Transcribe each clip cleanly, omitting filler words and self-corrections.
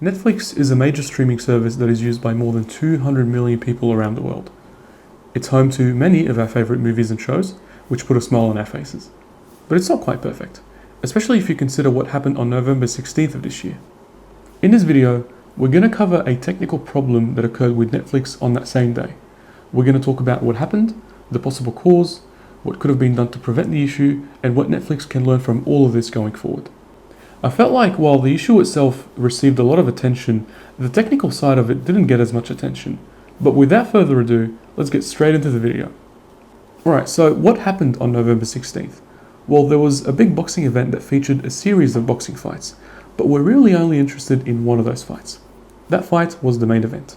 Netflix is a major streaming service that is used by more than 200 million people around the world. It's home to many of our favourite movies and shows, which put a smile on our faces. But it's not quite perfect, especially if you consider what happened on November 16th of this year. In this video, we're going to cover a technical problem that occurred with Netflix on that same day. We're going to talk about what happened, the possible cause, what could have been done to prevent the issue, and what Netflix can learn from all of this going forward. I felt like while the issue itself received a lot of attention, the technical side of it didn't get as much attention. But without further ado, let's get straight into the video. Alright, so what happened on November 16th? Well, there was a big boxing event that featured a series of boxing fights, but we're really only interested in one of those fights. That fight was the main event.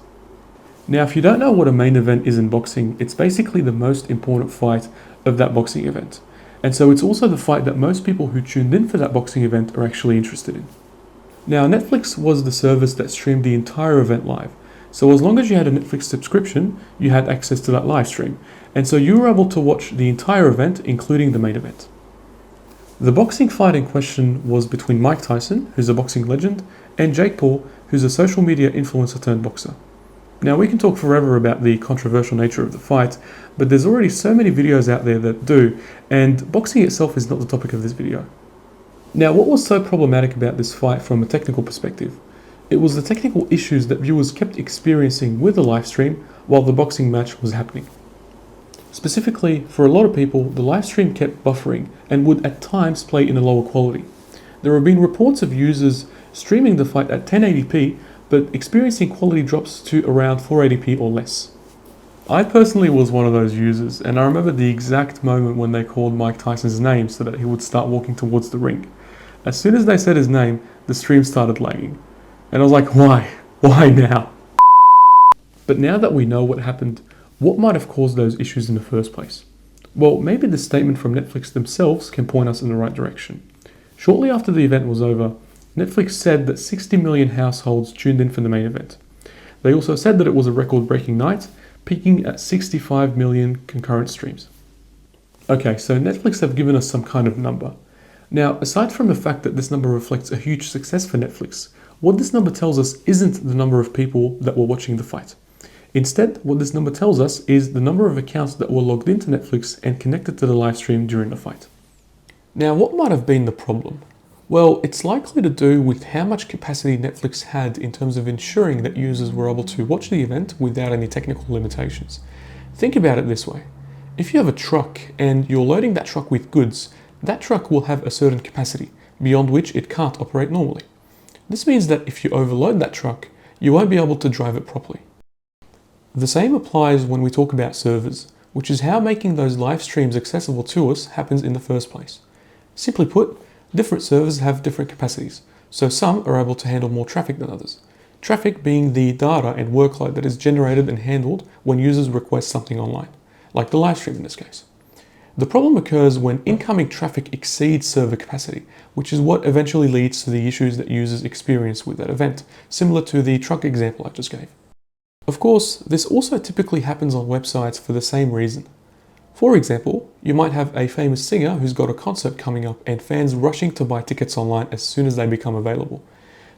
Now, if you don't know what a main event is in boxing, it's basically the most important fight of that boxing event. And so it's also the fight that most people who tuned in for that boxing event are actually interested in. Now, Netflix was the service that streamed the entire event live. So as long as you had a Netflix subscription, you had access to that live stream. And so you were able to watch the entire event, including the main event. The boxing fight in question was between Mike Tyson, who's a boxing legend, and Jake Paul, who's a social media influencer turned boxer. Now, we can talk forever about the controversial nature of the fight, but there's already so many videos out there that do, and boxing itself is not the topic of this video. Now, what was so problematic about this fight from a technical perspective? It was the technical issues that viewers kept experiencing with the live stream while the boxing match was happening. Specifically, for a lot of people, the live stream kept buffering and would at times play in a lower quality. There have been reports of users streaming the fight at 1080p, but experiencing quality drops to around 480p or less. I personally was one of those users, and I remember the exact moment when they called Mike Tyson's name so that he would start walking towards the ring. As soon as they said his name, the stream started lagging. And I was like, why? Why now? But now that we know what happened, what might have caused those issues in the first place? Well, maybe the statement from Netflix themselves can point us in the right direction. Shortly after the event was over, Netflix said that 60 million households tuned in for the main event. They also said that it was a record-breaking night, peaking at 65 million concurrent streams. Okay, so Netflix have given us some kind of number. Now, aside from the fact that this number reflects a huge success for Netflix, what this number tells us isn't the number of people that were watching the fight. Instead, what this number tells us is the number of accounts that were logged into Netflix and connected to the live stream during the fight. Now, what might have been the problem? Well, it's likely to do with how much capacity Netflix had in terms of ensuring that users were able to watch the event without any technical limitations. Think about it this way. If you have a truck and you're loading that truck with goods, that truck will have a certain capacity, beyond which it can't operate normally. This means that if you overload that truck, you won't be able to drive it properly. The same applies when we talk about servers, which is how making those live streams accessible to us happens in the first place. Simply put, different servers have different capacities, so some are able to handle more traffic than others. Traffic being the data and workload that is generated and handled when users request something online, like the live stream in this case. The problem occurs when incoming traffic exceeds server capacity, which is what eventually leads to the issues that users experience with that event, similar to the truck example I just gave. Of course, this also typically happens on websites for the same reason. For example, you might have a famous singer who's got a concert coming up and fans rushing to buy tickets online as soon as they become available.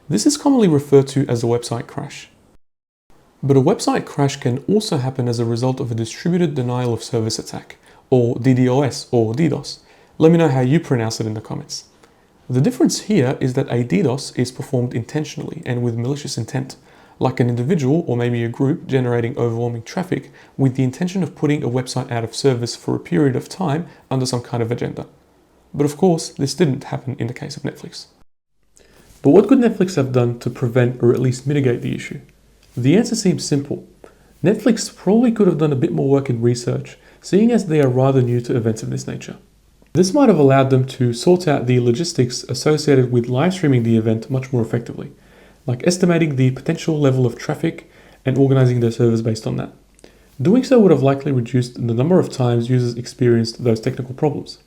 This is commonly referred to as a website crash. But a website crash can also happen as a result of a distributed denial of service attack, or DDoS or DDoS. Let me know how you pronounce it in the comments. The difference here is that a DDoS is performed intentionally and with malicious intent, like an individual or maybe a group generating overwhelming traffic with the intention of putting a website out of service for a period of time under some kind of agenda. But of course, this didn't happen in the case of Netflix. But what could Netflix have done to prevent or at least mitigate the issue? The answer seems simple. Netflix probably could have done a bit more work in research, seeing as they are rather new to events of this nature. This might have allowed them to sort out the logistics associated with live streaming the event much more effectively, like estimating the potential level of traffic and organizing their servers based on that. Doing so would have likely reduced the number of times users experienced those technical problems.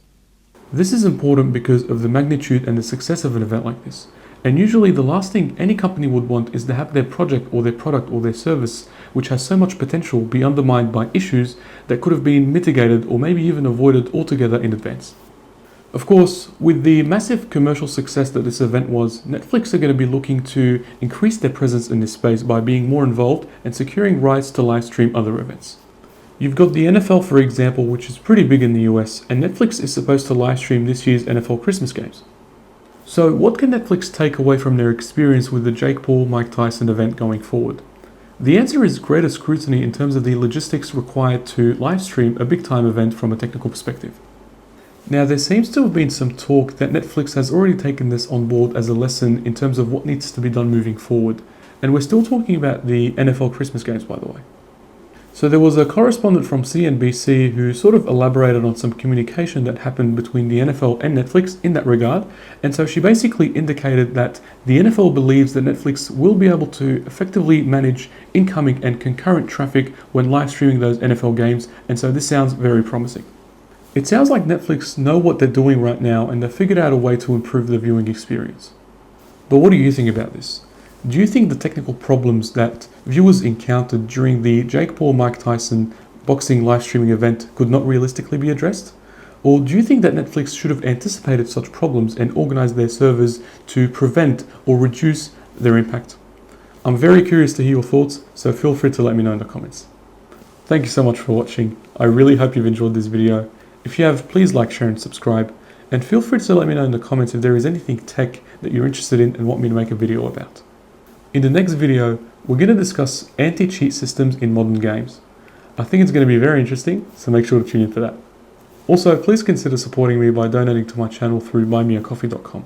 This is important because of the magnitude and the success of an event like this, and usually the last thing any company would want is to have their project or their product or their service, which has so much potential, be undermined by issues that could have been mitigated or maybe even avoided altogether in advance. Of course, with the massive commercial success that this event was, Netflix are going to be looking to increase their presence in this space by being more involved and securing rights to live stream other events. You've got the NFL, for example, which is pretty big in the US, and Netflix is supposed to live stream this year's NFL Christmas games. So what can Netflix take away from their experience with the Jake Paul, Mike Tyson event going forward? The answer is greater scrutiny in terms of the logistics required to live stream a big time event from a technical perspective. Now, there seems to have been some talk that Netflix has already taken this on board as a lesson in terms of what needs to be done moving forward. And we're still talking about the NFL Christmas games, by the way. So there was a correspondent from CNBC who sort of elaborated on some communication that happened between the NFL and Netflix in that regard. And so she basically indicated that the NFL believes that Netflix will be able to effectively manage incoming and concurrent traffic when live streaming those NFL games. And so this sounds very promising. It sounds like Netflix know what they're doing right now and they've figured out a way to improve the viewing experience. But what do you think about this? Do you think the technical problems that viewers encountered during the Jake Paul Mike Tyson boxing live streaming event could not realistically be addressed? Or do you think that Netflix should have anticipated such problems and organized their servers to prevent or reduce their impact? I'm very curious to hear your thoughts, so feel free to let me know in the comments. Thank you so much for watching. I really hope you've enjoyed this video. If you have, please like, share and subscribe. And feel free to let me know in the comments if there is anything tech that you're interested in and want me to make a video about. In the next video, we're going to discuss anti-cheat systems in modern games. I think it's going to be very interesting, so make sure to tune in for that. Also, please consider supporting me by donating to my channel through buymeacoffee.com.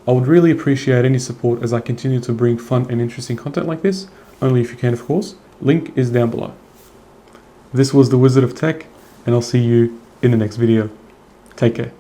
I would really appreciate any support as I continue to bring fun and interesting content like this, only if you can, of course. Link is down below. This was the Wizard of Tech, and I'll see you in the next video. Take care.